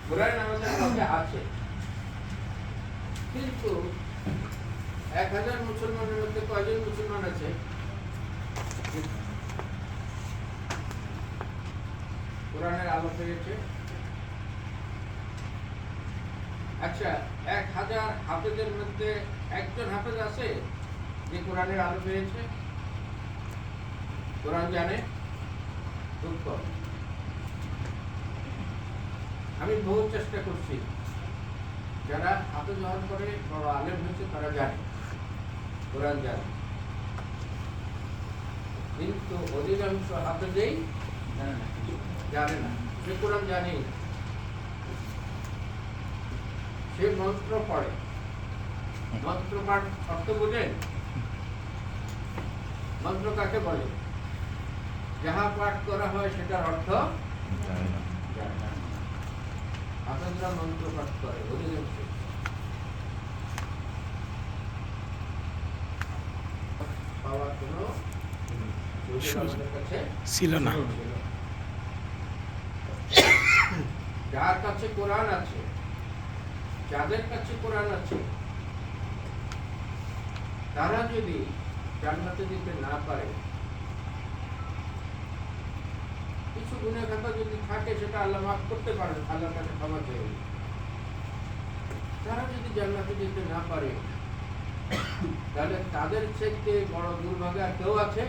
কোরআন আমাদের মধ্যে আছে, কিন্তু 1000 মুসলমানের মধ্যে কয়জন মুসলমান আছে কোরআনের আলো পেয়েছে? আচ্ছা, 1000 হাফেজের মধ্যে একজন হাফেজ আছে যে কোরআনের আলো পেয়েছে, কোরআন জানে? খুব কম। আমি বহু চেষ্টা করছি, যারা হাফেজ হওয়ার পরে বড় আলেম হয়েছে তারা জানে কোরআন জানে, কিন্তু অধিকাংশ হাফেজেই জানে না, সে কোরআন জানেই না। সে মন্ত্র পড়ে, মন্ত্র পাঠ অর্থ বোঝেন? মন্ত্র কাকে বলে? যাহা পাঠ করা হয় সেটার অর্থ জানে না। হাফেজরা মন্ত্র পাঠ করে অধিকাংশ, পাওয়ার কোনো আমাদের কাছে ছিল না। যার কাছে কোরআন আছে, যাদের কাছে কোরআন আছে, তারা যদি জান্নাতে যেতে না পারে, কিছু গুনাহ খাতা যদি থাকে সেটা আল্লাহ মাফ করতে পারেন, আল্লাহর কাছে ক্ষমা চেয়ে। তারা যদি জান্নাতে যেতে না পারে, তাহলে তাদের চাইতে বড় দুর্ভাগ্য আর কেউ আছে?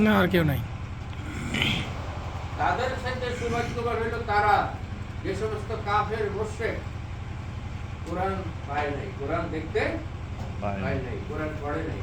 না, আর কেউ নাই। তাদের সাথে সৌভাগ্যবান হইল তারা যে সমস্ত কাফের মুশরিক কোরআন পায় নাই, কোরআন দেখতে পায় নাই, কোরআন পড়ে নাই।